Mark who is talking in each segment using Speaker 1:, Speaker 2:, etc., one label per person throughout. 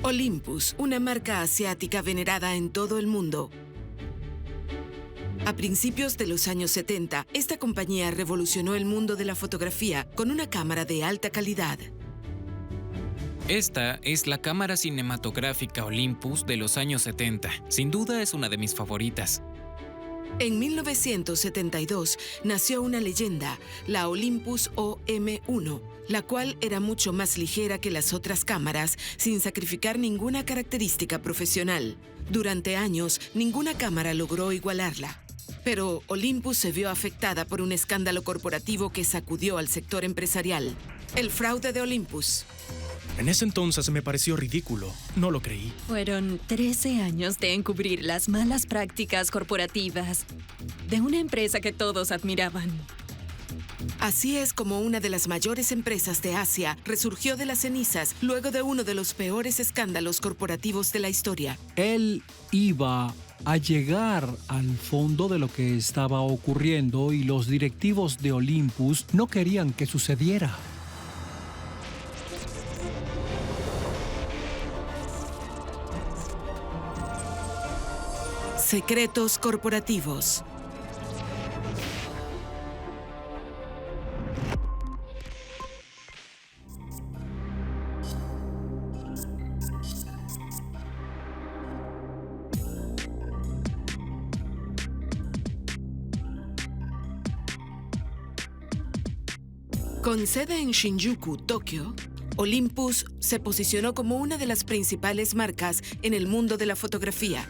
Speaker 1: Olympus, una marca asiática venerada en todo el mundo. A principios de los años 70, esta compañía revolucionó el mundo de la fotografía con una cámara de alta calidad.
Speaker 2: Esta es la cámara cinematográfica Olympus de los años 70. Sin duda es una de mis favoritas.
Speaker 1: En 1972 nació una leyenda, la Olympus OM1, la cual era mucho más ligera que las otras cámaras sin sacrificar ninguna característica profesional. Durante años, ninguna cámara logró igualarla. Pero Olympus se vio afectada por un escándalo corporativo que sacudió al sector empresarial. El fraude de Olympus.
Speaker 3: En ese entonces me pareció ridículo. No lo creí.
Speaker 4: Fueron 13 años de encubrir las malas prácticas corporativas de una empresa que todos admiraban.
Speaker 1: Así es como una de las mayores empresas de Asia resurgió de las cenizas luego de uno de los peores escándalos corporativos de la historia.
Speaker 5: Él iba a llegar al fondo de lo que estaba ocurriendo y los directivos de Olympus no querían que sucediera.
Speaker 1: Secretos corporativos. Con sede en Shinjuku, Tokio, Olympus se posicionó como una de las principales marcas en el mundo de la fotografía.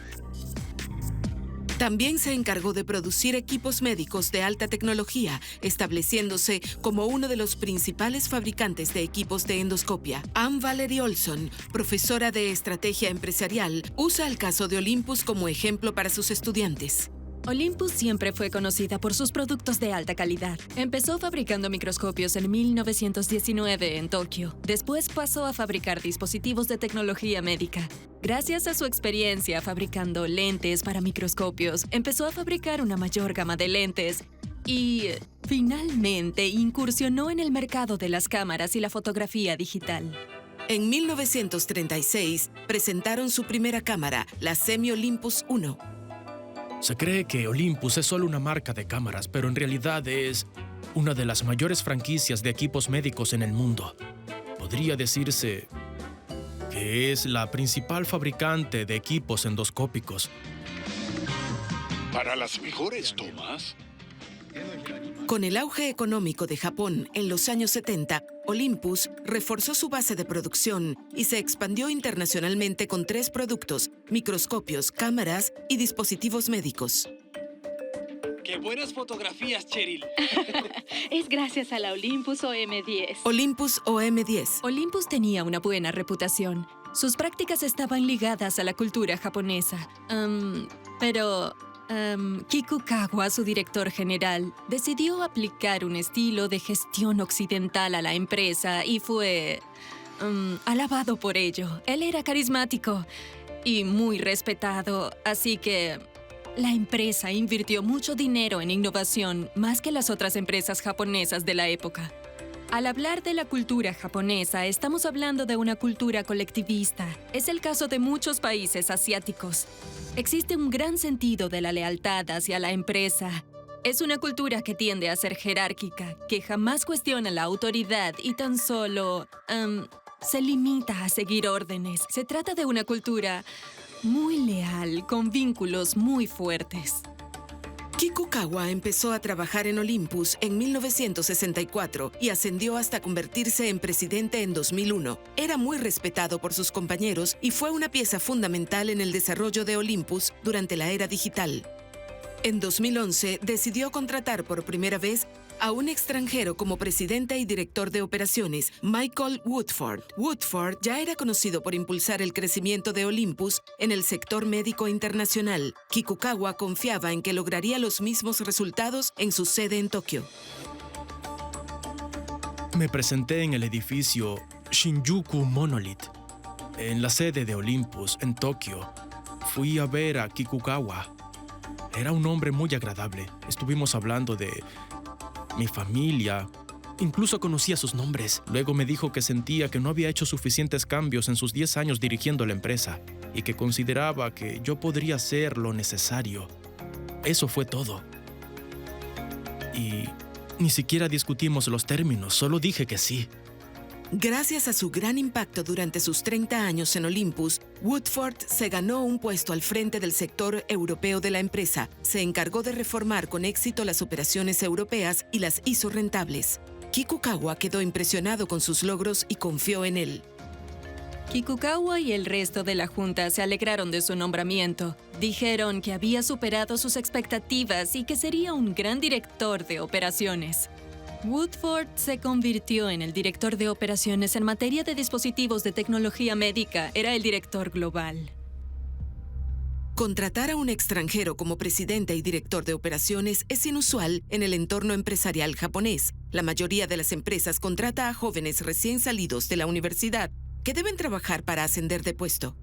Speaker 1: También se encargó de producir equipos médicos de alta tecnología, estableciéndose como uno de los principales fabricantes de equipos de endoscopia. Anne Valerie Olson, profesora de estrategia empresarial, usa el caso de Olympus como ejemplo para sus estudiantes.
Speaker 4: Olympus siempre fue conocida por sus productos de alta calidad. Empezó fabricando microscopios en 1919 en Tokio. Después pasó a fabricar dispositivos de tecnología médica. Gracias a su experiencia fabricando lentes para microscopios, empezó a fabricar una mayor gama de lentes y, finalmente, incursionó en el mercado de las cámaras y la fotografía digital.
Speaker 1: En 1936, presentaron su primera cámara, la Semi Olympus 1.
Speaker 3: Se cree que Olympus es solo una marca de cámaras, pero en realidad es una de las mayores franquicias de equipos médicos en el mundo. Podría decirse que es la principal fabricante de equipos endoscópicos.
Speaker 6: Para las mejores tomas.
Speaker 1: Con el auge económico de Japón en los años 70, Olympus reforzó su base de producción y se expandió internacionalmente con 3 productos: microscopios, cámaras y dispositivos médicos.
Speaker 7: ¡Qué buenas fotografías, Cheryl!
Speaker 8: Es gracias a la Olympus OM10.
Speaker 1: Olympus OM10.
Speaker 4: Olympus tenía una buena reputación. Sus prácticas estaban ligadas a la cultura japonesa. Pero Kikukawa, su director general, decidió aplicar un estilo de gestión occidental a la empresa y fue alabado por ello. Él era carismático y muy respetado, así que la empresa invirtió mucho dinero en innovación, más que las otras empresas japonesas de la época. Al hablar de la cultura japonesa, estamos hablando de una cultura colectivista. Es el caso de muchos países asiáticos. Existe un gran sentido de la lealtad hacia la empresa. Es una cultura que tiende a ser jerárquica, que jamás cuestiona la autoridad y tan solo se limita a seguir órdenes. Se trata de una cultura muy leal, con vínculos muy fuertes.
Speaker 1: Kikukawa empezó a trabajar en Olympus en 1964 y ascendió hasta convertirse en presidente en 2001. Era muy respetado por sus compañeros y fue una pieza fundamental en el desarrollo de Olympus durante la era digital. En 2011 decidió contratar por primera vez a un extranjero como presidente y director de operaciones, Michael Woodford. Woodford ya era conocido por impulsar el crecimiento de Olympus en el sector médico internacional. Kikukawa confiaba en que lograría los mismos resultados en su sede en Tokio.
Speaker 3: Me presenté en el edificio Shinjuku Monolith, en la sede de Olympus, en Tokio. Fui a ver a Kikukawa. Era un hombre muy agradable. Estuvimos hablando de mi familia Incluso conocía sus nombres. Luego me dijo que sentía que no había hecho suficientes cambios en sus 10 años dirigiendo la empresa y que consideraba que yo podría hacer lo necesario. Eso fue todo. Y ni siquiera discutimos los términos, solo dije que sí.
Speaker 1: Gracias a su gran impacto durante sus 30 años en Olympus, Woodford se ganó un puesto al frente del sector europeo de la empresa. Se encargó de reformar con éxito las operaciones europeas y las hizo rentables. Kikukawa quedó impresionado con sus logros y confió en él.
Speaker 4: Kikukawa y el resto de la junta se alegraron de su nombramiento. Dijeron que había superado sus expectativas y que sería un gran director de operaciones. Woodford se convirtió en el director de operaciones en materia de dispositivos de tecnología médica. Era el director global.
Speaker 1: Contratar a un extranjero como presidente y director de operaciones es inusual en el entorno empresarial japonés. La mayoría de las empresas contrata a jóvenes recién salidos de la universidad que deben trabajar para ascender de puesto.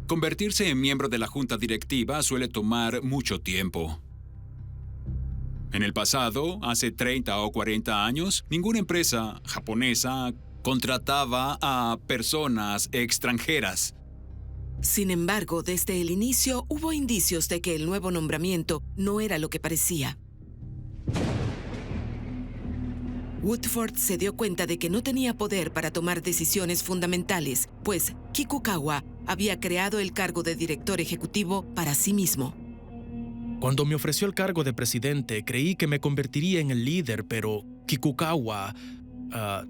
Speaker 9: Convertirse en miembro de la junta directiva suele tomar mucho tiempo. En el pasado, hace 30 o 40 años, ninguna empresa japonesa contrataba a personas extranjeras.
Speaker 1: Sin embargo, desde el inicio hubo indicios de que el nuevo nombramiento no era lo que parecía. Woodford se dio cuenta de que no tenía poder para tomar decisiones fundamentales, pues Kikukawa había creado el cargo de director ejecutivo para sí mismo.
Speaker 3: Cuando me ofreció el cargo de presidente, creí que me convertiría en el líder, pero Kikukawa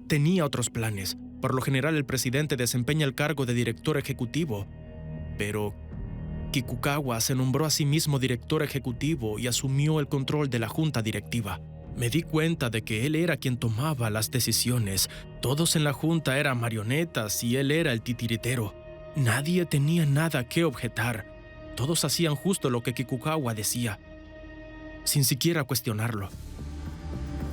Speaker 3: tenía otros planes. Por lo general, el presidente desempeña el cargo de director ejecutivo, pero Kikukawa se nombró a sí mismo director ejecutivo y asumió el control de la junta directiva. Me di cuenta de que él era quien tomaba las decisiones. Todos en la junta eran marionetas y él era el titiritero. Nadie tenía nada que objetar. Todos hacían justo lo que Kikukawa decía, sin siquiera cuestionarlo.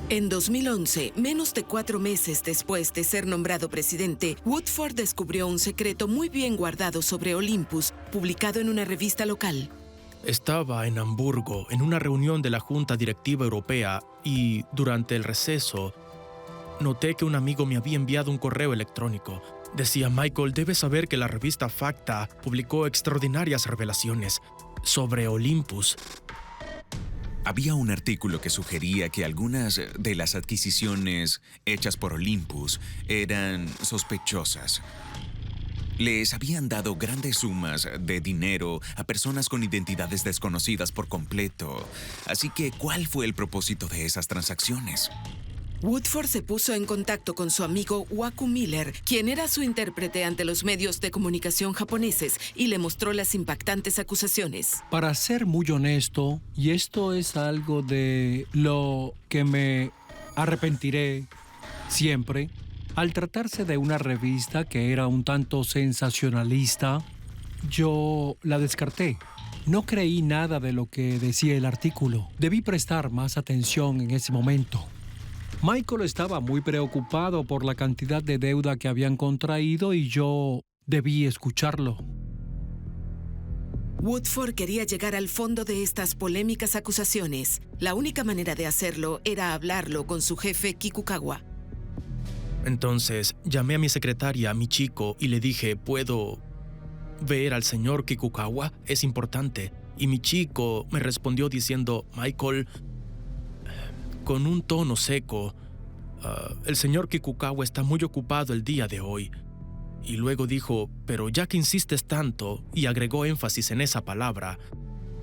Speaker 1: En 2011, menos de 4 meses después de ser nombrado presidente, Woodford descubrió un secreto muy bien guardado sobre Olympus, publicado en una revista local.
Speaker 3: Estaba en Hamburgo, en una reunión de la Junta Directiva Europea, y durante el receso, noté que un amigo me había enviado un correo electrónico. Decía: Michael, debes saber que la revista Facta publicó extraordinarias revelaciones sobre Olympus.
Speaker 10: Había un artículo que sugería que algunas de las adquisiciones hechas por Olympus eran sospechosas. Les habían dado grandes sumas de dinero a personas con identidades desconocidas por completo. Así que, ¿cuál fue el propósito de esas transacciones?
Speaker 1: Woodford se puso en contacto con su amigo Waku Miller, quien era su intérprete ante los medios de comunicación japoneses, y le mostró las impactantes acusaciones.
Speaker 5: Para ser muy honesto, y esto es algo de lo que me arrepentiré siempre, al tratarse de una revista que era un tanto sensacionalista, yo la descarté. No creí nada de lo que decía el artículo. Debí prestar más atención en ese momento. Michael estaba muy preocupado por la cantidad de deuda que habían contraído y yo debí escucharlo.
Speaker 1: Woodford quería llegar al fondo de estas polémicas acusaciones. La única manera de hacerlo era hablarlo con su jefe Kikukawa.
Speaker 3: Entonces, llamé a mi secretaria, Michiko, y le dije: ¿puedo ver al señor Kikukawa? Es importante. Y Michiko me respondió diciendo: Michael, con un tono seco, el señor Kikukawa está muy ocupado el día de hoy. Y luego dijo: pero ya que insistes tanto, y agregó énfasis en esa palabra,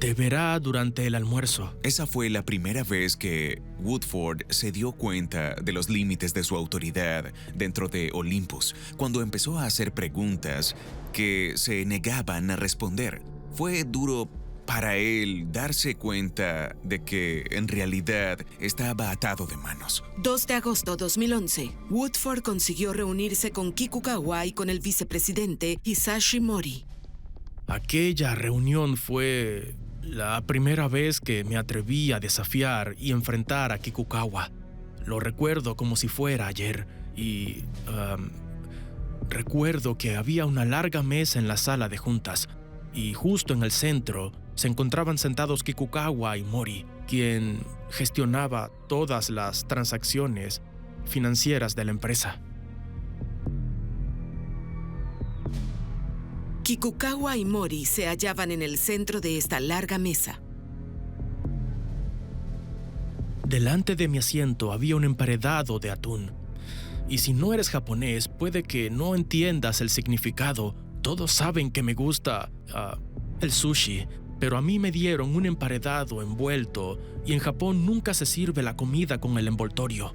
Speaker 3: te verá durante el almuerzo.
Speaker 10: Esa fue la primera vez que Woodford se dio cuenta de los límites de su autoridad dentro de Olympus, cuando empezó a hacer preguntas que se negaban a responder. Fue duro para él darse cuenta de que en realidad estaba atado de manos.
Speaker 1: 2 de agosto de 2011, Woodford consiguió reunirse con Kikukawa y con el vicepresidente Hisashi Mori.
Speaker 3: Aquella reunión fue la primera vez que me atreví a desafiar y enfrentar a Kikukawa. Lo recuerdo como si fuera ayer y recuerdo que había una larga mesa en la sala de juntas y justo en el centro se encontraban sentados Kikukawa y Mori, quien gestionaba todas las transacciones financieras de la empresa.
Speaker 1: Kikukawa y Mori se hallaban en el centro de esta larga mesa.
Speaker 3: Delante de mi asiento había un emparedado de atún. Y si no eres japonés, puede que no entiendas el significado. Todos saben que me gusta el sushi, pero a mí me dieron un emparedado envuelto y en Japón nunca se sirve la comida con el envoltorio.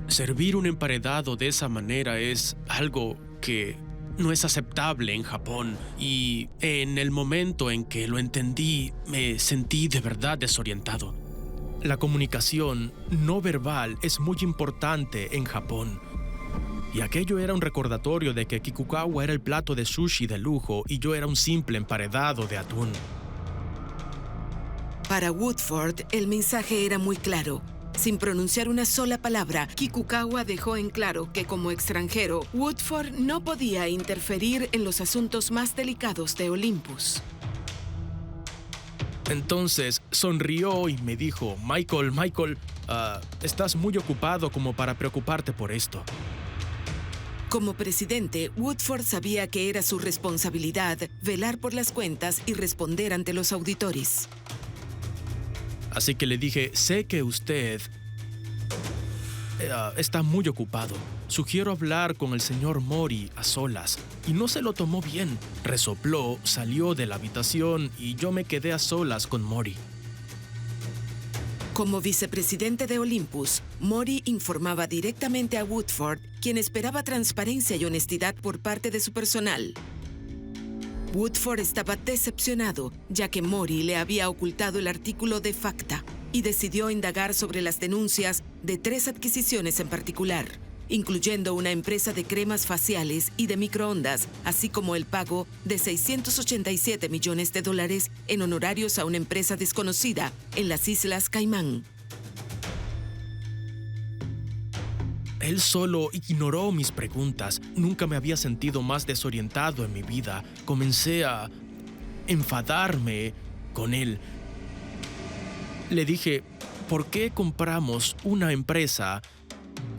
Speaker 3: Servir un emparedado de esa manera es algo que no es aceptable en Japón y en el momento en que lo entendí me sentí de verdad desorientado. La comunicación no verbal es muy importante en Japón. Y aquello era un recordatorio de que Kikukawa era el plato de sushi de lujo y yo era un simple emparedado de atún.
Speaker 1: Para Woodford, el mensaje era muy claro. Sin pronunciar una sola palabra, Kikukawa dejó en claro que como extranjero, Woodford no podía interferir en los asuntos más delicados de Olympus.
Speaker 3: Entonces sonrió y me dijo, Michael, estás muy ocupado como para preocuparte por esto.
Speaker 1: Como presidente, Woodford sabía que era su responsabilidad velar por las cuentas y responder ante los auditores.
Speaker 3: Así que le dije, sé que usted está muy ocupado. Sugiero hablar con el señor Mori a solas. Y no se lo tomó bien. Resopló, salió de la habitación y yo me quedé a solas con Mori.
Speaker 1: Como vicepresidente de Olympus, Mori informaba directamente a Woodford, quien esperaba transparencia y honestidad por parte de su personal. Woodford estaba decepcionado, ya que Mori le había ocultado el artículo de FACTA y decidió indagar sobre las denuncias de 3 adquisiciones en particular, incluyendo una empresa de cremas faciales y de microondas, así como el pago de $687 millones en honorarios a una empresa desconocida en las Islas Caimán.
Speaker 3: Él solo ignoró mis preguntas. Nunca me había sentido más desorientado en mi vida. Comencé a enfadarme con él. Le dije, ¿por qué compramos una empresa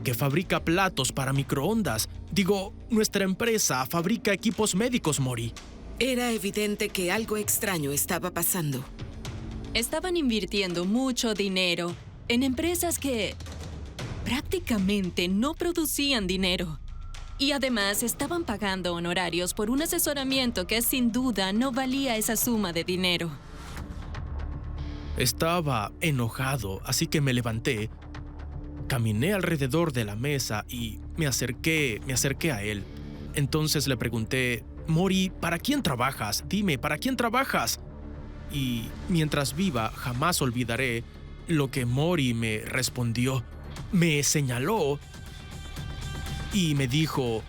Speaker 3: que fabrica platos para microondas? Digo, nuestra empresa fabrica equipos médicos, Mori.
Speaker 1: Era evidente que algo extraño estaba pasando.
Speaker 4: Estaban invirtiendo mucho dinero en empresas que prácticamente no producían dinero. Y además estaban pagando honorarios por un asesoramiento que sin duda no valía esa suma de dinero.
Speaker 3: Estaba enojado, así que me levanté, caminé alrededor de la mesa y me acerqué a él. Entonces le pregunté, Mori, ¿para quién trabajas? Dime, ¿para quién trabajas? Y mientras viva, jamás olvidaré lo que Mori me respondió. Me señaló y me dijo,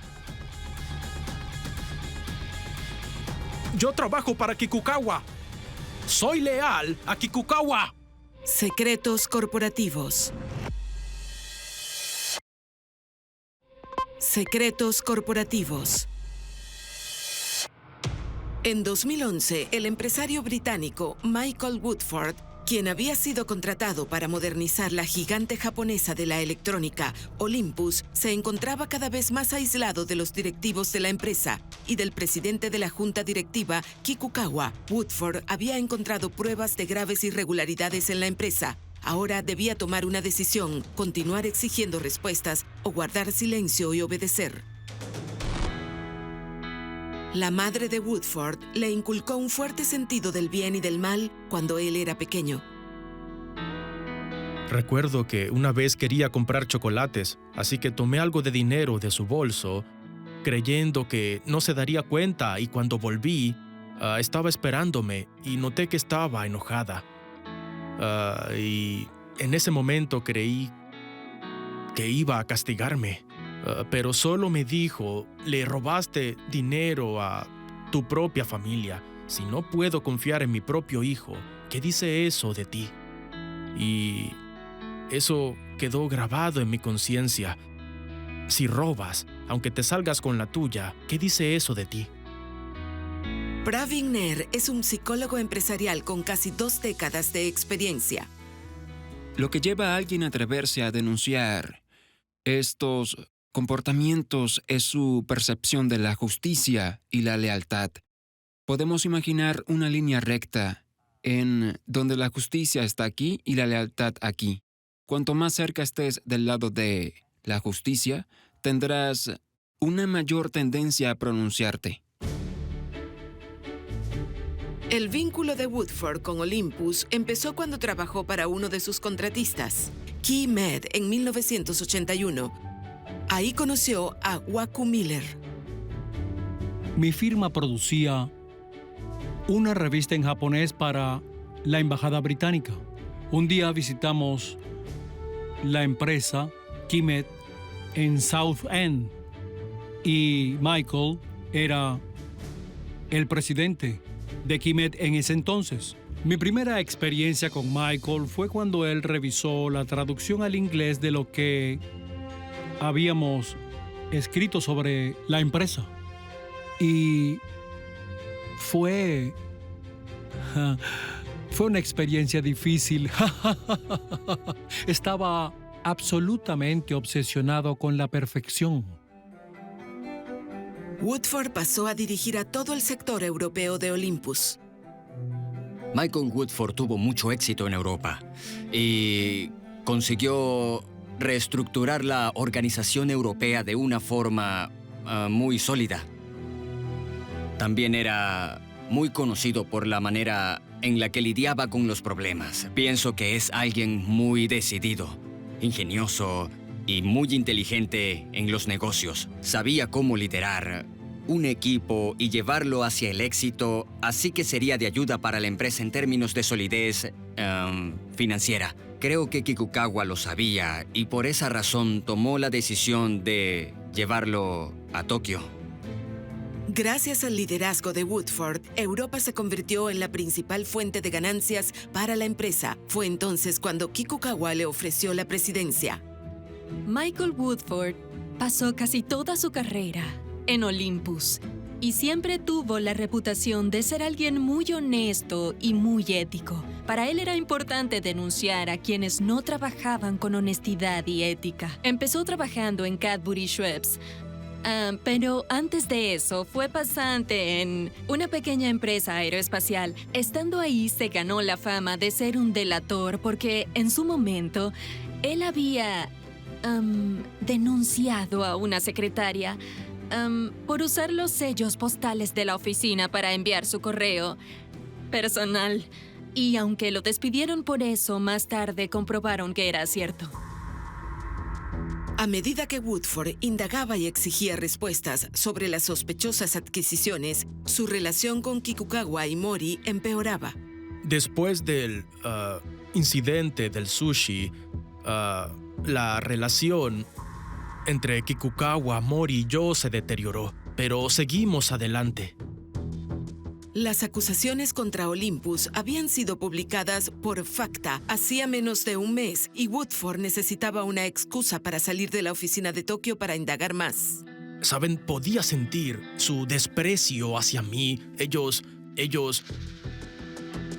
Speaker 3: yo trabajo para Kikukawa. Soy leal a Kikukawa.
Speaker 1: Secretos corporativos. Secretos corporativos. En 2011, el empresario británico Michael Woodford, quien había sido contratado para modernizar la gigante japonesa de la electrónica, Olympus, se encontraba cada vez más aislado de los directivos de la empresa y del presidente de la junta directiva, Kikukawa. Woodford había encontrado pruebas de graves irregularidades en la empresa. Ahora debía tomar una decisión, continuar exigiendo respuestas o guardar silencio y obedecer. La madre de Woodford le inculcó un fuerte sentido del bien y del mal cuando él era pequeño.
Speaker 3: Recuerdo que una vez quería comprar chocolates, así que tomé algo de dinero de su bolso, creyendo que no se daría cuenta, y cuando volví, estaba esperándome y noté que estaba enojada. Y en ese momento creí que iba a castigarme. Pero solo me dijo, le robaste dinero a tu propia familia. Si no puedo confiar en mi propio hijo, ¿qué dice eso de ti? Y eso quedó grabado en mi conciencia. Si robas, aunque te salgas con la tuya, ¿qué dice eso de ti?
Speaker 1: Pravin Ner es un psicólogo empresarial con casi 2 décadas de experiencia.
Speaker 11: Lo que lleva a alguien a atreverse a denunciar estos comportamientos es su percepción de la justicia y la lealtad. Podemos imaginar una línea recta en donde la justicia está aquí y la lealtad aquí. Cuanto más cerca estés del lado de la justicia, tendrás una mayor tendencia a pronunciarte.
Speaker 1: El vínculo de Woodford con Olympus empezó cuando trabajó para uno de sus contratistas, KeyMed, en 1981. Ahí conoció a Waku Miller.
Speaker 5: Mi firma producía una revista en japonés para la embajada británica. Un día visitamos la empresa KeyMed en South End y Michael era el presidente de KeyMed en ese entonces. Mi primera experiencia con Michael fue cuando él revisó la traducción al inglés de lo que habíamos escrito sobre la empresa. Y fue una experiencia difícil. Estaba absolutamente obsesionado con la perfección.
Speaker 1: Woodford pasó a dirigir a todo el sector europeo de Olympus.
Speaker 12: Michael Woodford tuvo mucho éxito en Europa y consiguió reestructurar la organización europea de una forma muy sólida. También era muy conocido por la manera en la que lidiaba con los problemas. Pienso que es alguien muy decidido, ingenioso y muy inteligente en los negocios. Sabía cómo liderar un equipo y llevarlo hacia el éxito, así que sería de ayuda para la empresa en términos de solidez financiera. Creo que Kikukawa lo sabía y por esa razón tomó la decisión de llevarlo a Tokio.
Speaker 1: Gracias al liderazgo de Woodford, Europa se convirtió en la principal fuente de ganancias para la empresa. Fue entonces cuando Kikukawa le ofreció la presidencia.
Speaker 4: Michael Woodford pasó casi toda su carrera en Olympus y siempre tuvo la reputación de ser alguien muy honesto y muy ético. Para él era importante denunciar a quienes no trabajaban con honestidad y ética. Empezó trabajando en Cadbury Schweppes, pero antes de eso fue pasante en una pequeña empresa aeroespacial. Estando ahí se ganó la fama de ser un delator porque en su momento él había denunciado a una secretaria por usar los sellos postales de la oficina para enviar su correo personal. Y aunque lo despidieron por eso, más tarde comprobaron que era cierto.
Speaker 1: A medida que Woodford indagaba y exigía respuestas sobre las sospechosas adquisiciones, su relación con Kikukawa y Mori empeoraba.
Speaker 3: Después del incidente del sushi, la relación entre Kikukawa, Mori y yo se deterioró, pero seguimos adelante.
Speaker 1: Las acusaciones contra Olympus habían sido publicadas por Facta hacía menos de un mes y Woodford necesitaba una excusa para salir de la oficina de Tokio para indagar más.
Speaker 3: Saben, podía sentir su desprecio hacia mí. Ellos...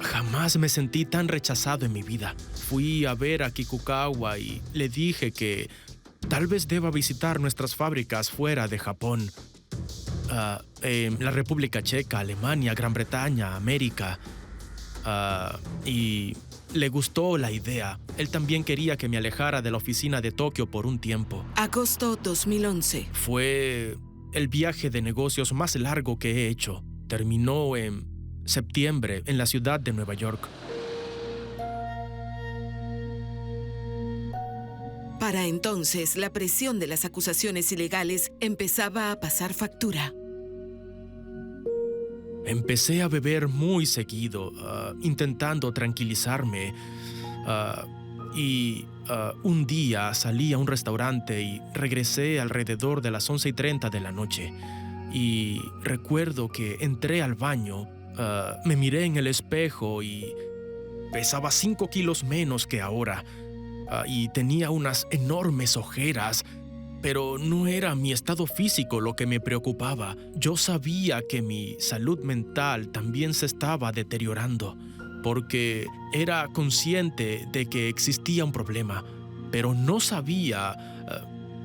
Speaker 3: Jamás me sentí tan rechazado en mi vida. Fui a ver a Kikukawa y le dije que tal vez deba visitar nuestras fábricas fuera de Japón. La República Checa, Alemania, Gran Bretaña, América. Y le gustó la idea. Él también quería que me alejara de la oficina de Tokio por un tiempo.
Speaker 1: Agosto 2011.
Speaker 3: Fue el viaje de negocios más largo que he hecho. Terminó en septiembre en la ciudad de Nueva York.
Speaker 1: Para entonces, la presión de las acusaciones ilegales empezaba a pasar factura.
Speaker 3: Empecé a beber muy seguido, intentando tranquilizarme. Un día salí a un restaurante y regresé alrededor de las 11:30 de la noche. Y recuerdo que entré al baño, me miré en el espejo y pesaba 5 kilos menos que ahora. Y tenía unas enormes ojeras Pero no era mi estado físico lo que me preocupaba. Yo sabía que mi salud mental también se estaba deteriorando, porque era consciente de que existía un problema, pero no sabía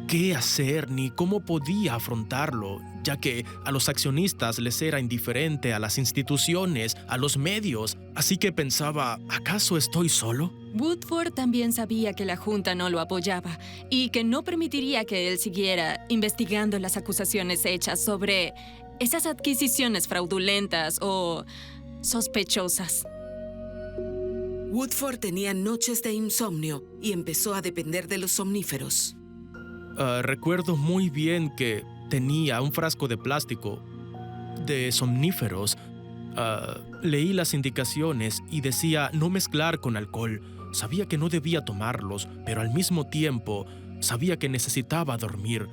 Speaker 3: qué hacer ni cómo podía afrontarlo, ya que a los accionistas les era indiferente, a las instituciones, a los medios. Así que pensaba, ¿acaso estoy solo?
Speaker 4: Woodford también sabía que la Junta no lo apoyaba y que no permitiría que él siguiera investigando las acusaciones hechas sobre esas adquisiciones fraudulentas o sospechosas.
Speaker 1: Woodford tenía noches de insomnio y empezó a depender de los somníferos.
Speaker 3: Recuerdo muy bien que tenía un frasco de plástico de somníferos. Leí las indicaciones y decía no mezclar con alcohol. Sabía que no debía tomarlos, pero al mismo tiempo sabía que necesitaba dormir.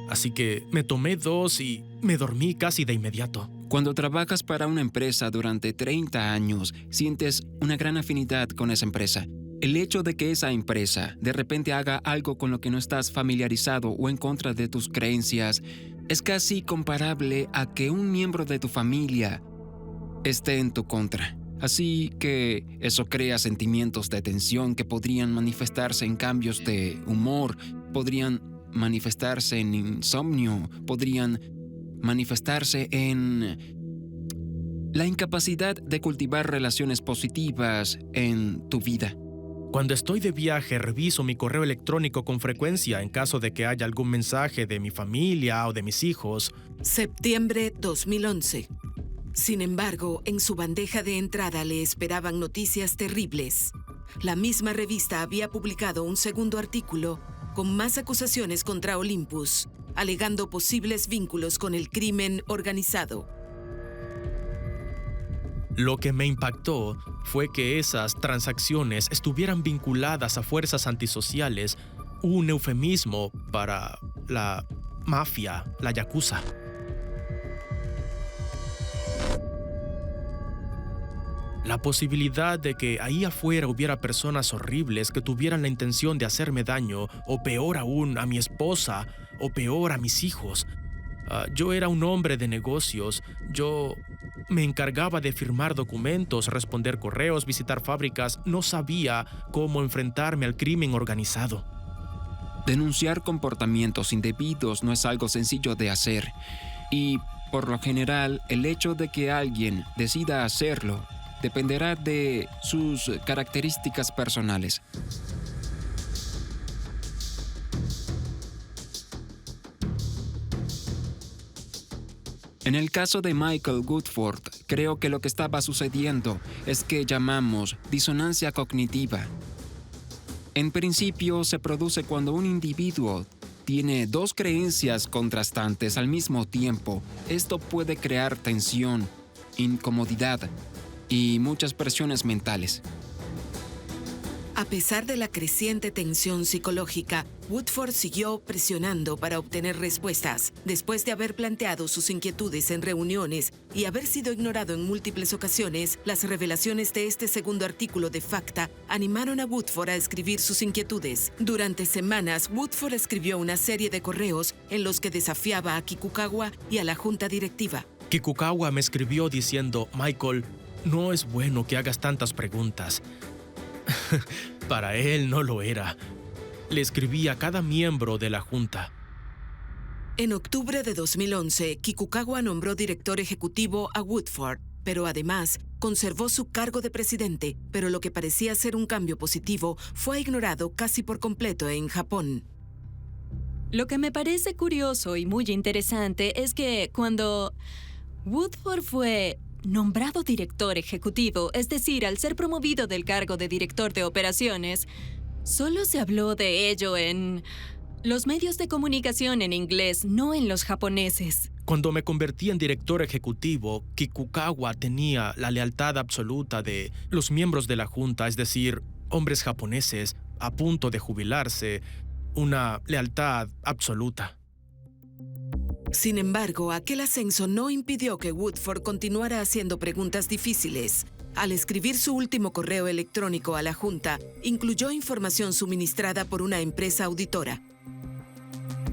Speaker 3: Así que me tomé 2 y me dormí casi de inmediato.
Speaker 11: Cuando trabajas para una empresa durante 30 años, sientes una gran afinidad con esa empresa. El hecho de que esa empresa de repente haga algo con lo que no estás familiarizado o en contra de tus creencias es casi comparable a que un miembro de tu familia esté en tu contra. Así que eso crea sentimientos de tensión que podrían manifestarse en cambios de humor, podrían manifestarse en insomnio, podrían manifestarse en la incapacidad de cultivar relaciones positivas en tu vida.
Speaker 3: Cuando estoy de viaje, reviso mi correo electrónico con frecuencia en caso de que haya algún mensaje de mi familia o de mis hijos.
Speaker 1: Septiembre 2011. Sin embargo, en su bandeja de entrada le esperaban noticias terribles. La misma revista había publicado un segundo artículo con más acusaciones contra Olympus, alegando posibles vínculos con el crimen organizado.
Speaker 3: Lo que me impactó fue que esas transacciones estuvieran vinculadas a fuerzas antisociales, un eufemismo para la mafia, la yakuza. La posibilidad de que ahí afuera hubiera personas horribles que tuvieran la intención de hacerme daño, o peor aún, a mi esposa, o peor, a mis hijos. Yo era un hombre de negocios. Yo me encargaba de firmar documentos, responder correos, visitar fábricas. No sabía cómo enfrentarme al crimen organizado.
Speaker 11: Denunciar comportamientos indebidos no es algo sencillo de hacer. Y, por lo general, el hecho de que alguien decida hacerlo dependerá de sus características personales. En el caso de Michael Woodford, creo que lo que estaba sucediendo es que llamamos disonancia cognitiva. En principio, se produce cuando un individuo tiene 2 creencias contrastantes al mismo tiempo. Esto puede crear tensión, incomodidad y muchas presiones mentales.
Speaker 1: A pesar de la creciente tensión psicológica, Woodford siguió presionando para obtener respuestas. Después de haber planteado sus inquietudes en reuniones y haber sido ignorado en múltiples ocasiones, las revelaciones de este segundo artículo de Facta animaron a Woodford a escribir sus inquietudes. Durante semanas, Woodford escribió una serie de correos en los que desafiaba a Kikukawa y a la junta directiva.
Speaker 3: Kikukawa me escribió diciendo, Michael, no es bueno que hagas tantas preguntas. Para él no lo era. Le escribí a cada miembro de la junta.
Speaker 1: En octubre de 2011, Kikukawa nombró director ejecutivo a Woodford, pero además conservó su cargo de presidente, pero lo que parecía ser un cambio positivo fue ignorado casi por completo en Japón.
Speaker 4: Lo que me parece curioso y muy interesante es que cuando Woodford fue nombrado director ejecutivo, es decir, al ser promovido del cargo de director de operaciones, solo se habló de ello en los medios de comunicación en inglés, no en los japoneses.
Speaker 3: Cuando me convertí en director ejecutivo, Kikukawa tenía la lealtad absoluta de los miembros de la junta, es decir, hombres japoneses a punto de jubilarse, una lealtad absoluta.
Speaker 1: Sin embargo, aquel ascenso no impidió que Woodford continuara haciendo preguntas difíciles. Al escribir su último correo electrónico a la Junta, incluyó información suministrada por una empresa auditora.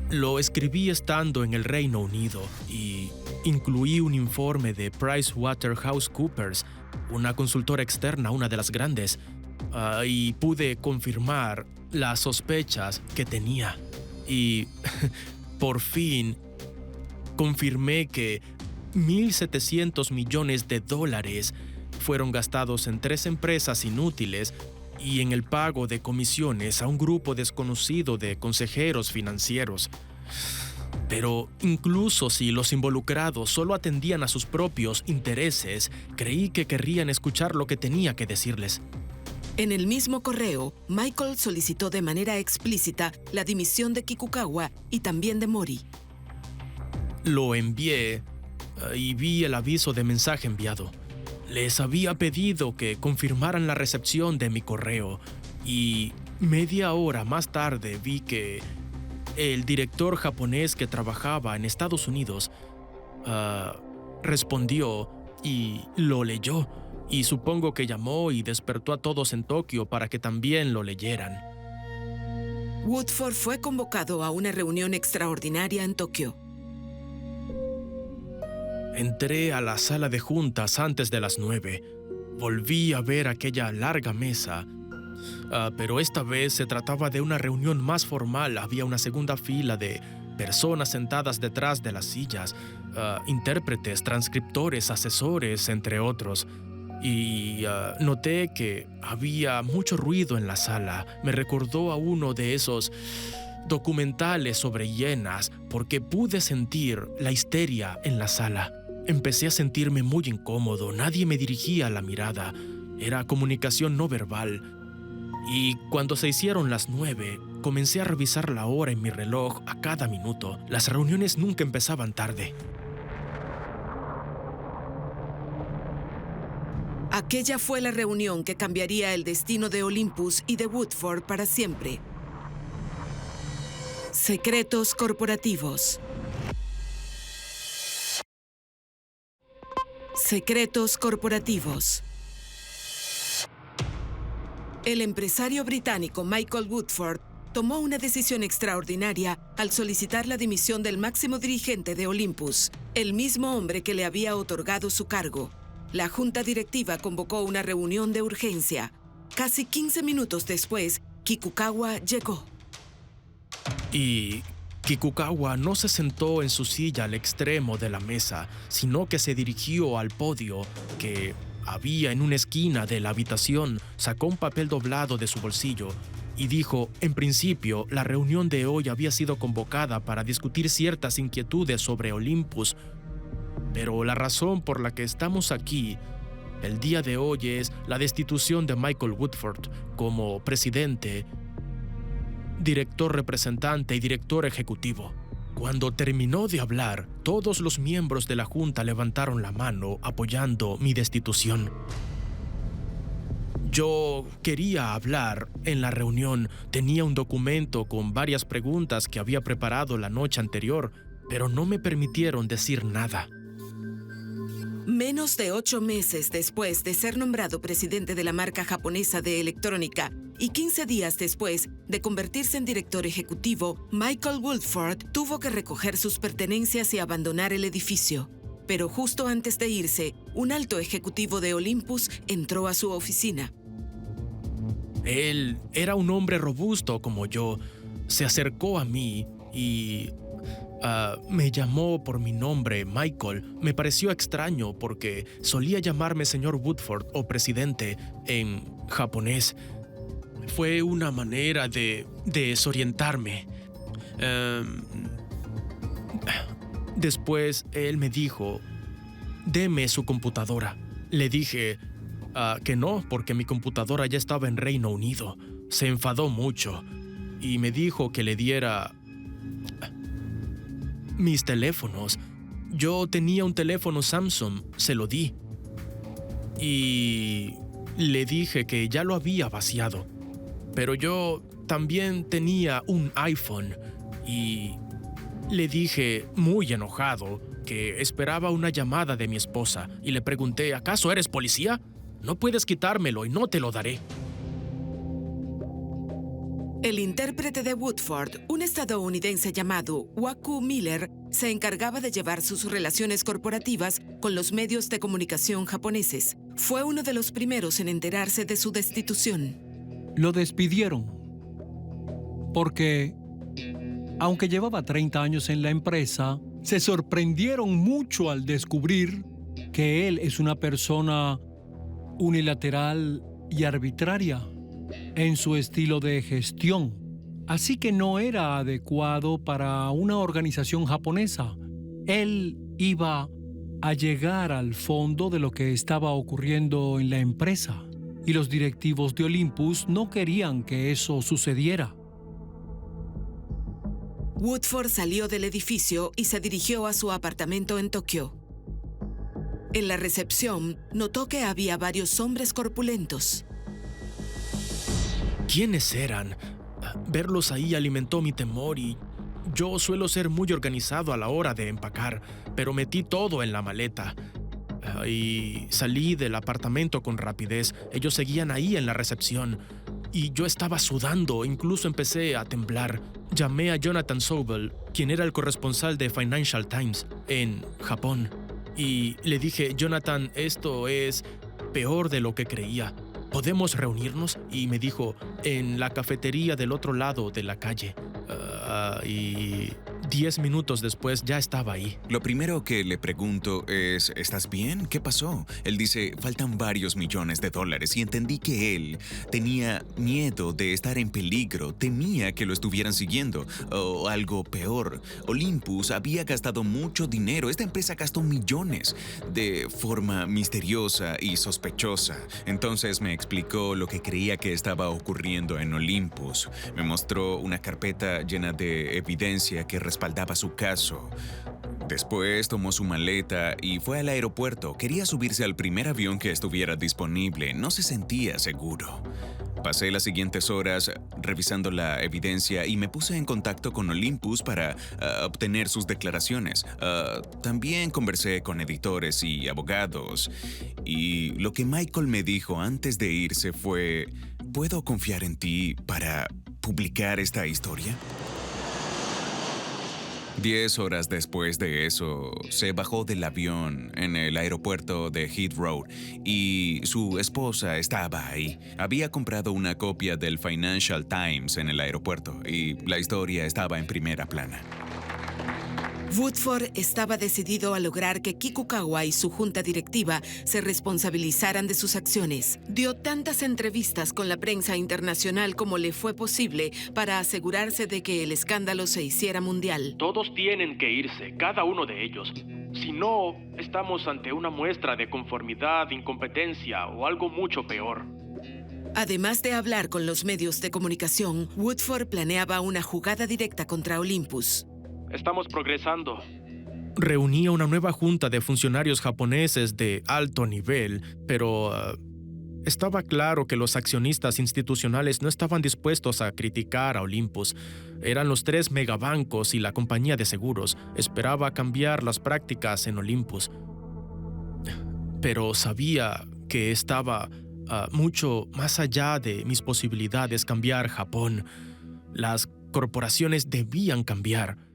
Speaker 3: Lo escribí estando en el Reino Unido y incluí un informe de PricewaterhouseCoopers, una consultora externa, una de las grandes, y pude confirmar las sospechas que tenía. Y por fin confirmé que $1.700 millones fueron gastados en 3 empresas inútiles y en el pago de comisiones a un grupo desconocido de consejeros financieros. Pero incluso si los involucrados solo atendían a sus propios intereses, creí que querrían escuchar lo que tenía que decirles.
Speaker 1: En el mismo correo, Michael solicitó de manera explícita la dimisión de Kikukawa y también de Mori.
Speaker 3: Lo envié y vi el aviso de mensaje enviado. Les había pedido que confirmaran la recepción de mi correo y media hora más tarde vi que el director japonés que trabajaba en Estados Unidos respondió y lo leyó. Y supongo que llamó y despertó a todos en Tokio para que también lo leyeran.
Speaker 1: Woodford fue convocado a una reunión extraordinaria en Tokio.
Speaker 3: Entré a la sala de juntas antes de las 9. Volví a ver aquella larga mesa, pero esta vez se trataba de una reunión más formal. Había una segunda fila de personas sentadas detrás de las sillas, intérpretes, transcriptores, asesores, entre otros. Y noté que había mucho ruido en la sala. Me recordó a uno de esos documentales sobre hienas porque pude sentir la histeria en la sala. Empecé a sentirme muy incómodo. Nadie me dirigía la mirada. Era comunicación no verbal. Y cuando se hicieron las 9, comencé a revisar la hora en mi reloj a cada minuto. Las reuniones nunca empezaban tarde.
Speaker 1: Aquella fue la reunión que cambiaría el destino de Olympus y de Woodford para siempre. Secretos corporativos. Secretos corporativos. El empresario británico Michael Woodford tomó una decisión extraordinaria al solicitar la dimisión del máximo dirigente de Olympus, el mismo hombre que le había otorgado su cargo. La junta directiva convocó una reunión de urgencia. Casi 15 minutos después, Kikukawa llegó.
Speaker 3: Y Kikukawa no se sentó en su silla al extremo de la mesa, sino que se dirigió al podio que había en una esquina de la habitación, sacó un papel doblado de su bolsillo y dijo, en principio, la reunión de hoy había sido convocada para discutir ciertas inquietudes sobre Olympus, pero la razón por la que estamos aquí el día de hoy es la destitución de Michael Woodford como presidente, director representante y director ejecutivo. Cuando terminó de hablar, todos los miembros de la junta levantaron la mano apoyando mi destitución. Yo quería hablar en la reunión. Tenía un documento con varias preguntas que había preparado la noche anterior, pero no me permitieron decir nada.
Speaker 1: Menos de 8 meses después de ser nombrado presidente de la marca japonesa de electrónica y 15 días después de convertirse en director ejecutivo, Michael Woodford tuvo que recoger sus pertenencias y abandonar el edificio. Pero justo antes de irse, un alto ejecutivo de Olympus entró a su oficina.
Speaker 3: Él era un hombre robusto como yo. Se acercó a mí y me llamó por mi nombre, Michael. Me pareció extraño porque solía llamarme señor Woodford o presidente en japonés. Fue una manera de desorientarme. Después él me dijo, deme su computadora. Le dije que no, porque mi computadora ya estaba en Reino Unido. Se enfadó mucho y me dijo que le diera mis teléfonos. Yo tenía un teléfono Samsung, se lo di. Y le dije que ya lo había vaciado. Pero yo también tenía un iPhone y le dije, muy enojado, que esperaba una llamada de mi esposa y le pregunté, ¿acaso eres policía? No puedes quitármelo y no te lo daré.
Speaker 1: El intérprete de Woodford, un estadounidense llamado Waku Miller, se encargaba de llevar sus relaciones corporativas con los medios de comunicación japoneses. Fue uno de los primeros en enterarse de su destitución.
Speaker 5: Lo despidieron porque, aunque llevaba 30 años en la empresa, se sorprendieron mucho al descubrir que él es una persona unilateral y arbitraria en su estilo de gestión. Así que no era adecuado para una organización japonesa. Él iba a llegar al fondo de lo que estaba ocurriendo en la empresa, y los directivos de Olympus no querían que eso sucediera.
Speaker 1: Woodford salió del edificio y se dirigió a su apartamento en Tokio. En la recepción, notó que había varios hombres corpulentos.
Speaker 3: ¿Quiénes eran? Verlos ahí alimentó mi temor y yo suelo ser muy organizado a la hora de empacar, pero metí todo en la maleta. Y salí del apartamento con rapidez. Ellos seguían ahí en la recepción y yo estaba sudando, incluso empecé a temblar. Llamé a Jonathan Sobel, quien era el corresponsal de Financial Times en Japón, y le dije: Jonathan, esto es peor de lo que creía. ¿Podemos reunirnos? Y me dijo: en la cafetería del otro lado de la calle. Y 10 minutos después ya estaba ahí.
Speaker 10: Lo primero que le pregunto es: ¿estás bien? ¿Qué pasó? Él dice: faltan varios millones de dólares, y entendí que él tenía miedo de estar en peligro, temía que lo estuvieran siguiendo, o algo peor. Olympus había gastado mucho dinero, esta empresa gastó millones de forma misteriosa y sospechosa. Entonces me explicó lo que creía que estaba ocurriendo en Olympus. Me mostró una carpeta llena de evidencia que respaldaba su caso. Después tomó su maleta y fue al aeropuerto. Quería subirse al primer avión que estuviera disponible. No se sentía seguro. Pasé las siguientes horas revisando la evidencia y me puse en contacto con Olympus para obtener sus declaraciones. También conversé con editores y abogados. Y lo que Michael me dijo antes de irse fue: ¿puedo confiar en ti para publicar esta historia? 10 horas después de eso, se bajó del avión en el aeropuerto de Heathrow y su esposa estaba ahí. Había comprado una copia del Financial Times en el aeropuerto y la historia estaba en primera plana.
Speaker 1: Woodford estaba decidido a lograr que Kikukawa y su junta directiva se responsabilizaran de sus acciones. Dio tantas entrevistas con la prensa internacional como le fue posible para asegurarse de que el escándalo se hiciera mundial.
Speaker 3: Todos tienen que irse, cada uno de ellos. Si no, estamos ante una muestra de conformidad, incompetencia o algo mucho peor.
Speaker 1: Además de hablar con los medios de comunicación, Woodford planeaba una jugada directa contra Olympus.
Speaker 3: Estamos progresando. Reunía una nueva junta de funcionarios japoneses de alto nivel, pero estaba claro que los accionistas institucionales no estaban dispuestos a criticar a Olympus. Eran los 3 megabancos y la compañía de seguros. Esperaba cambiar las prácticas en Olympus. Pero sabía que estaba mucho más allá de mis posibilidades cambiar Japón. Las corporaciones debían cambiar.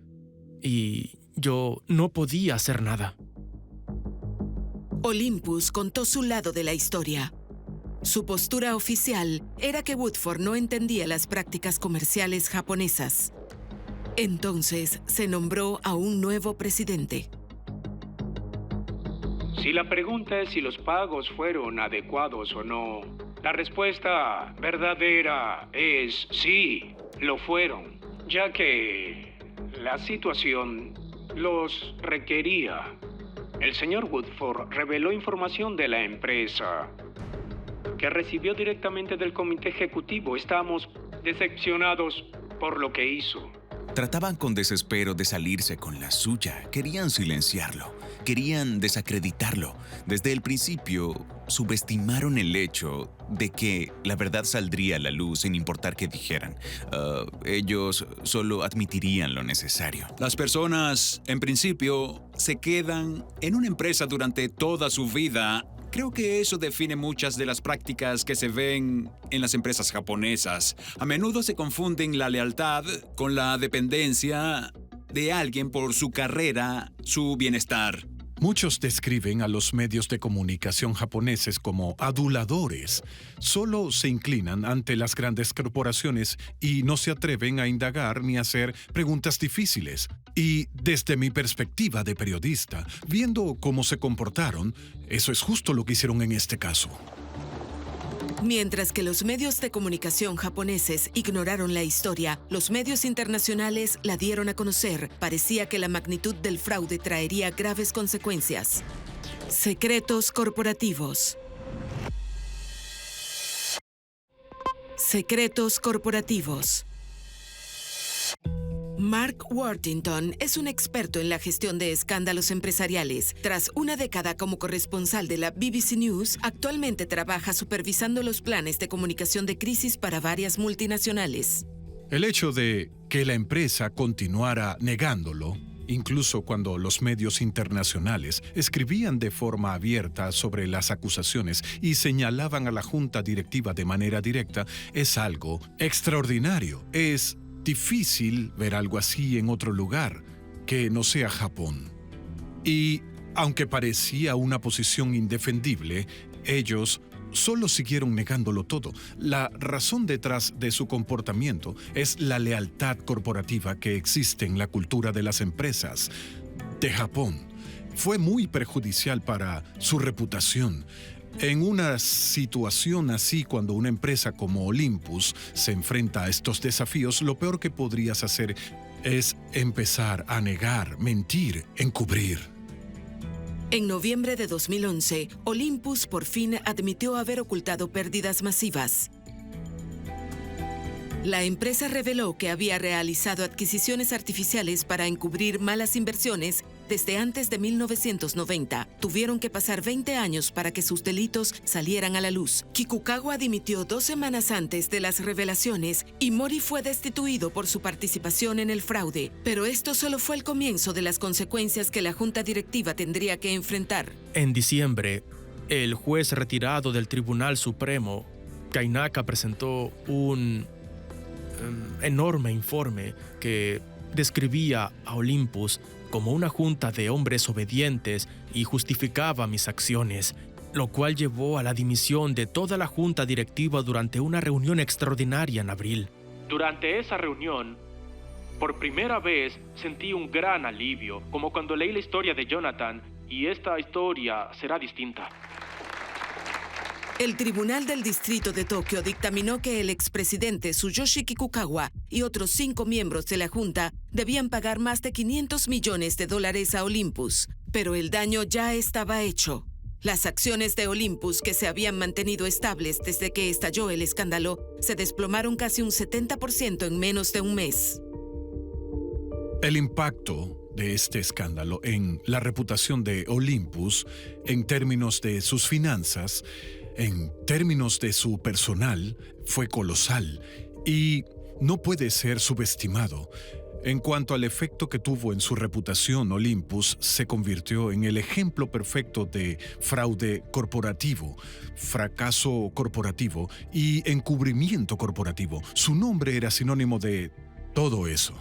Speaker 3: Y yo no podía hacer nada.
Speaker 1: Olympus contó su lado de la historia. Su postura oficial era que Woodford no entendía las prácticas comerciales japonesas. Entonces se nombró a un nuevo presidente.
Speaker 7: Si la pregunta es si los pagos fueron adecuados o no, la respuesta verdadera es sí, lo fueron, ya que la situación los requería. El señor Woodford reveló información de la empresa que recibió directamente del comité ejecutivo. Estamos decepcionados por lo que hizo.
Speaker 10: Trataban con desespero de salirse con la suya. Querían silenciarlo. Querían desacreditarlo. Desde el principio, subestimaron el hecho de que la verdad saldría a la luz sin importar qué dijeran. Ellos solo admitirían lo necesario.
Speaker 9: Las personas, en principio, se quedan en una empresa durante toda su vida Creo que eso define muchas de las prácticas que se ven en las empresas japonesas. A menudo se confunden la lealtad con la dependencia de alguien por su carrera, su bienestar.
Speaker 6: Muchos describen a los medios de comunicación japoneses como aduladores. Solo se inclinan ante las grandes corporaciones y no se atreven a indagar ni a hacer preguntas difíciles. Y desde mi perspectiva de periodista, viendo cómo se comportaron, eso es justo lo que hicieron en este caso.
Speaker 1: Mientras que los medios de comunicación japoneses ignoraron la historia, los medios internacionales la dieron a conocer. Parecía que la magnitud del fraude traería graves consecuencias. Secretos corporativos. Secretos corporativos. Mark Worthington es un experto en la gestión de escándalos empresariales. Tras una década como corresponsal de la BBC News, actualmente trabaja supervisando los planes de comunicación de crisis para varias multinacionales.
Speaker 6: El hecho de que la empresa continuara negándolo, incluso cuando los medios internacionales escribían de forma abierta sobre las acusaciones y señalaban a la junta directiva de manera directa, es algo extraordinario. Es difícil ver algo así en otro lugar que no sea Japón. Y aunque parecía una posición indefendible, ellos solo siguieron negándolo todo. La razón detrás de su comportamiento es la lealtad corporativa que existe en la cultura de las empresas de Japón. Fue muy perjudicial para su reputación. En una situación así, cuando una empresa como Olympus se enfrenta a estos desafíos, lo peor que podrías hacer es empezar a negar, mentir, encubrir.
Speaker 1: En noviembre de 2011, Olympus por fin admitió haber ocultado pérdidas masivas. La empresa reveló que había realizado adquisiciones artificiales para encubrir malas inversiones desde antes de 1990. Tuvieron que pasar 20 años para que sus delitos salieran a la luz. Kikukawa dimitió 2 semanas antes de las revelaciones y Mori fue destituido por su participación en el fraude. Pero esto solo fue el comienzo de las consecuencias que la junta directiva tendría que enfrentar.
Speaker 3: En diciembre, el juez retirado del Tribunal Supremo, Kainaka, presentó un enorme informe que describía a Olympus como una junta de hombres obedientes y justificaba mis acciones, lo cual llevó a la dimisión de toda la junta directiva durante una reunión extraordinaria en abril.
Speaker 13: Durante esa reunión, por primera vez sentí un gran alivio, como cuando leí la historia de Jonathan, y esta historia será distinta.
Speaker 1: El Tribunal del Distrito de Tokio dictaminó que el expresidente Tsuyoshi Kikukawa y otros 5 miembros de la junta debían pagar más de $500 millones a Olympus, pero el daño ya estaba hecho. Las acciones de Olympus, que se habían mantenido estables desde que estalló el escándalo, se desplomaron casi un 70% en menos de un mes.
Speaker 6: El impacto de este escándalo en la reputación de Olympus, en términos de sus finanzas, en términos de su personal, fue colosal y no puede ser subestimado. En cuanto al efecto que tuvo en su reputación, Olympus se convirtió en el ejemplo perfecto de fraude corporativo, fracaso corporativo y encubrimiento corporativo. Su nombre era sinónimo de todo eso.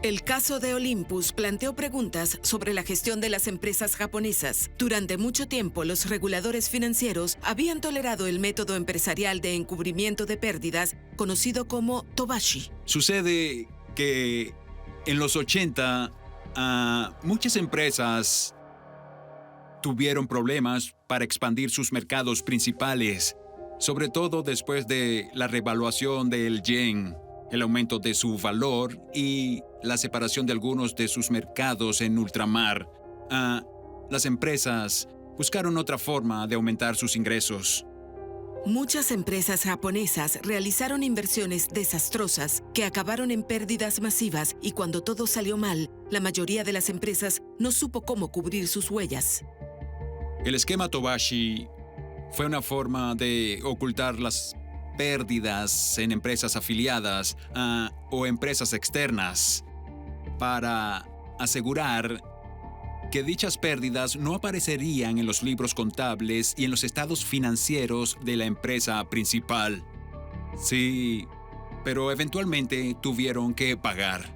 Speaker 1: El caso de Olympus planteó preguntas sobre la gestión de las empresas japonesas. Durante mucho tiempo, los reguladores financieros habían tolerado el método empresarial de encubrimiento de pérdidas, conocido como Tobashi.
Speaker 9: Sucede que en los 80, muchas empresas tuvieron problemas para expandir sus mercados principales, sobre todo después de la revaluación del yen, el aumento de su valor y la separación de algunos de sus mercados en ultramar. Las empresas buscaron otra forma de aumentar sus ingresos.
Speaker 1: Muchas empresas japonesas realizaron inversiones desastrosas que acabaron en pérdidas masivas y cuando todo salió mal, la mayoría de las empresas no supo cómo cubrir sus huellas.
Speaker 9: El esquema Tobashi fue una forma de ocultar las pérdidas en empresas afiliadas o empresas externas para asegurar que dichas pérdidas no aparecerían en los libros contables y en los estados financieros de la empresa principal. Sí, pero eventualmente tuvieron que pagar.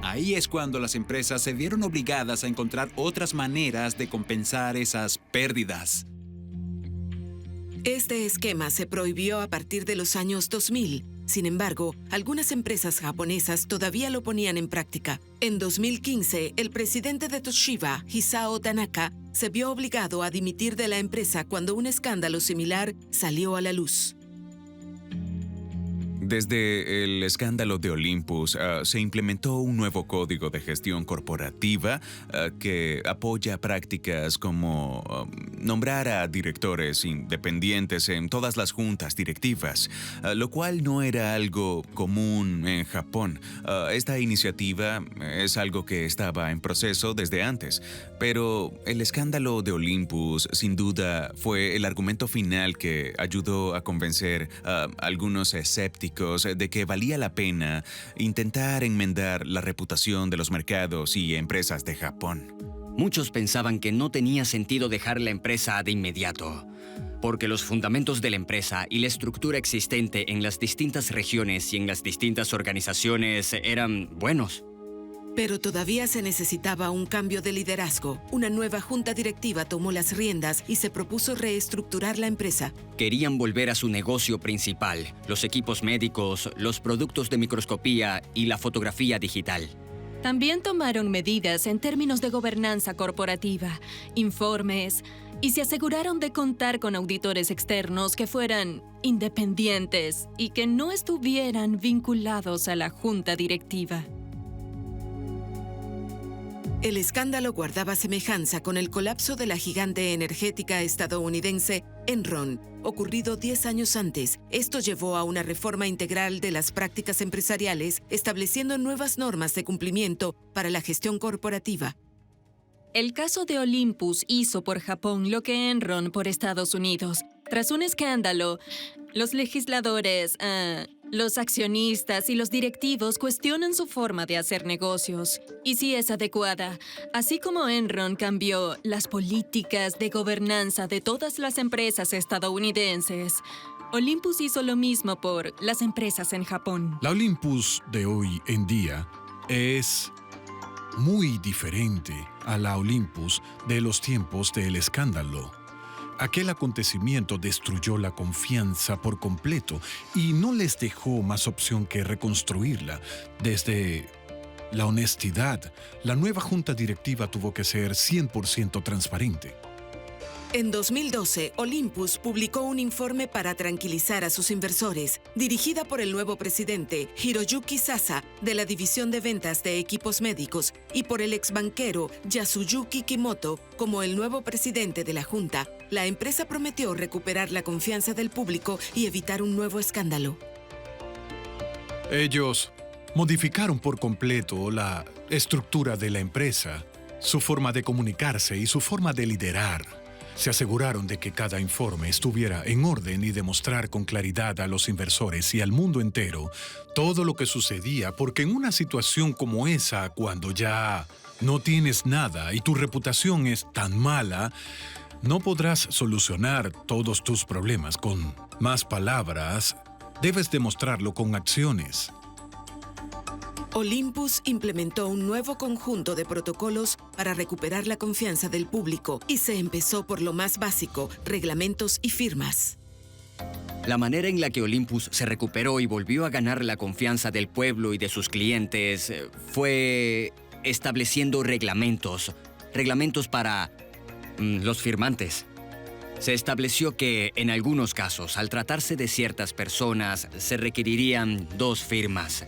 Speaker 9: Ahí es cuando las empresas se vieron obligadas a encontrar otras maneras de compensar esas pérdidas.
Speaker 1: Este esquema se prohibió a partir de los años 2000. Sin embargo, algunas empresas japonesas todavía lo ponían en práctica. En 2015, el presidente de Toshiba, Hisao Tanaka, se vio obligado a dimitir de la empresa cuando un escándalo similar salió a la luz.
Speaker 10: Desde el escándalo de Olympus, se implementó un nuevo código de gestión corporativa que apoya prácticas como nombrar a directores independientes en todas las juntas directivas, lo cual no era algo común en Japón. Esta iniciativa es algo que estaba en proceso desde antes, pero el escándalo de Olympus, sin duda, fue el argumento final que ayudó a convencer a algunos escépticos de que valía la pena intentar enmendar la reputación de los mercados y empresas de Japón.
Speaker 12: Muchos pensaban que no tenía sentido dejar la empresa de inmediato, porque los fundamentos de la empresa y la estructura existente en las distintas regiones y en las distintas organizaciones eran buenos.
Speaker 1: Pero todavía se necesitaba un cambio de liderazgo. Una nueva junta directiva tomó las riendas y se propuso reestructurar la empresa.
Speaker 12: Querían volver a su negocio principal, los equipos médicos, los productos de microscopía y la fotografía digital.
Speaker 4: También tomaron medidas en términos de gobernanza corporativa, informes, y se aseguraron de contar con auditores externos que fueran independientes y que no estuvieran vinculados a la junta directiva.
Speaker 1: El escándalo guardaba semejanza con el colapso de la gigante energética estadounidense Enron, ocurrido 10 años antes. Esto llevó a una reforma integral de las prácticas empresariales, estableciendo nuevas normas de cumplimiento para la gestión corporativa.
Speaker 4: El caso de Olympus hizo por Japón lo que Enron por Estados Unidos. Tras un escándalo, los legisladores, los accionistas y los directivos cuestionan su forma de hacer negocios y si es adecuada, así como Enron cambió las políticas de gobernanza de todas las empresas estadounidenses. Olympus hizo lo mismo por las empresas en Japón.
Speaker 6: La Olympus de hoy en día es muy diferente a la Olympus de los tiempos del escándalo. Aquel acontecimiento destruyó la confianza por completo y no les dejó más opción que reconstruirla. Desde la honestidad, la nueva junta directiva tuvo que ser 100% transparente.
Speaker 1: En 2012, Olympus publicó un informe para tranquilizar a sus inversores, dirigida por el nuevo presidente Hiroyuki Sasa de la División de Ventas de Equipos Médicos y por el exbanquero Yasuyuki Kimoto como el nuevo presidente de la junta. La empresa prometió recuperar la confianza del público y evitar un nuevo escándalo.
Speaker 6: Ellos modificaron por completo la estructura de la empresa, su forma de comunicarse y su forma de liderar. Se aseguraron de que cada informe estuviera en orden y demostrar con claridad a los inversores y al mundo entero todo lo que sucedía, porque en una situación como esa, cuando ya no tienes nada y tu reputación es tan mala, no podrás solucionar todos tus problemas con más palabras. Debes demostrarlo con acciones.
Speaker 1: Olympus implementó un nuevo conjunto de protocolos para recuperar la confianza del público y se empezó por lo más básico, reglamentos y firmas.
Speaker 12: La manera en la que Olympus se recuperó y volvió a ganar la confianza del pueblo y de sus clientes fue estableciendo reglamentos para los firmantes. Se estableció que, en algunos casos, al tratarse de ciertas personas, se requerirían 2 firmas.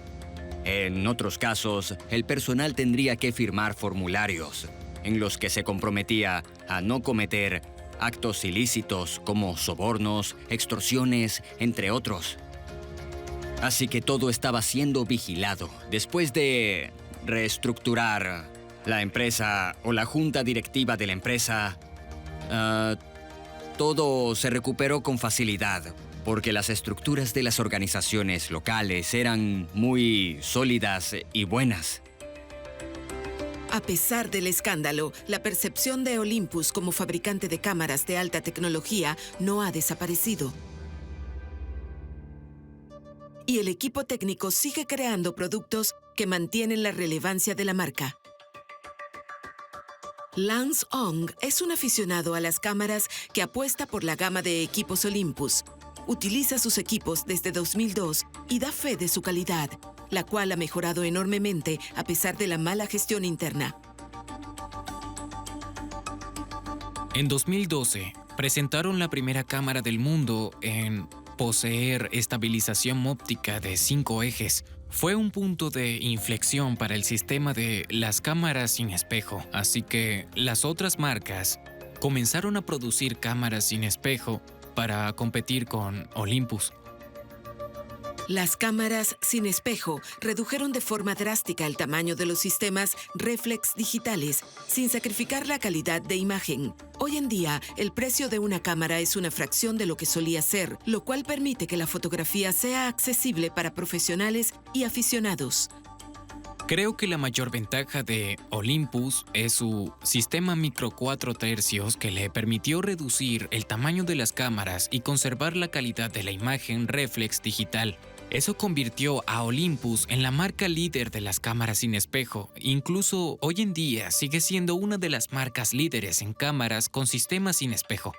Speaker 12: En otros casos, el personal tendría que firmar formularios en los que se comprometía a no cometer actos ilícitos como sobornos, extorsiones, entre otros. Así que todo estaba siendo vigilado. Después de reestructurar la empresa o la junta directiva de la empresa, todo se recuperó con facilidad, porque las estructuras de las organizaciones locales eran muy sólidas y buenas.
Speaker 1: A pesar del escándalo, la percepción de Olympus como fabricante de cámaras de alta tecnología no ha desaparecido. Y el equipo técnico sigue creando productos que mantienen la relevancia de la marca. Lance Ong es un aficionado a las cámaras que apuesta por la gama de equipos Olympus. Utiliza sus equipos desde 2002 y da fe de su calidad, la cual ha mejorado enormemente a pesar de la mala gestión interna.
Speaker 2: En 2012, presentaron la primera cámara del mundo en poseer estabilización óptica de 5 ejes. Fue un punto de inflexión para el sistema de las cámaras sin espejo, así que las otras marcas comenzaron a producir cámaras sin espejo para competir con Olympus.
Speaker 1: Las cámaras sin espejo redujeron de forma drástica el tamaño de los sistemas reflex digitales, sin sacrificar la calidad de imagen. Hoy en día, el precio de una cámara es una fracción de lo que solía ser, lo cual permite que la fotografía sea accesible para profesionales y aficionados.
Speaker 2: Creo que la mayor ventaja de Olympus es su sistema micro 4 tercios que le permitió reducir el tamaño de las cámaras y conservar la calidad de la imagen reflex digital. Eso convirtió a Olympus en la marca líder de las cámaras sin espejo. Incluso hoy en día sigue siendo una de las marcas líderes en cámaras con sistemas sin espejo.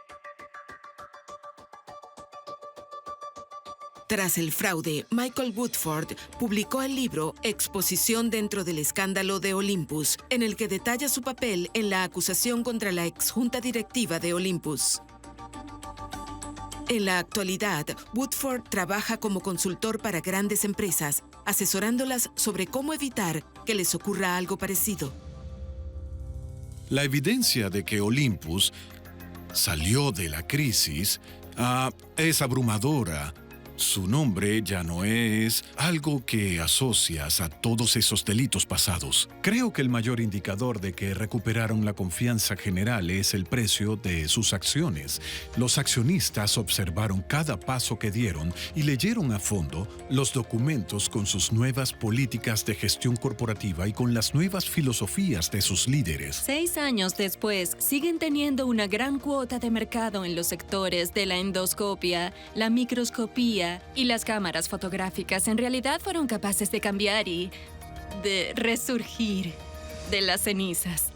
Speaker 1: Tras el fraude, Michael Woodford publicó el libro Exposición dentro del escándalo de Olympus, en el que detalla su papel en la acusación contra la exjunta directiva de Olympus. En la actualidad, Woodford trabaja como consultor para grandes empresas, asesorándolas sobre cómo evitar que les ocurra algo parecido.
Speaker 6: La evidencia de que Olympus salió de la crisis es abrumadora. Su nombre ya no es algo que asocias a todos esos delitos pasados. Creo que el mayor indicador de que recuperaron la confianza general es el precio de sus acciones. Los accionistas observaron cada paso que dieron y leyeron a fondo los documentos con sus nuevas políticas de gestión corporativa y con las nuevas filosofías de sus líderes.
Speaker 4: 6 años después, siguen teniendo una gran cuota de mercado en los sectores de la endoscopia, la microscopía y las cámaras fotográficas. En realidad fueron capaces de cambiar y de resurgir de las cenizas.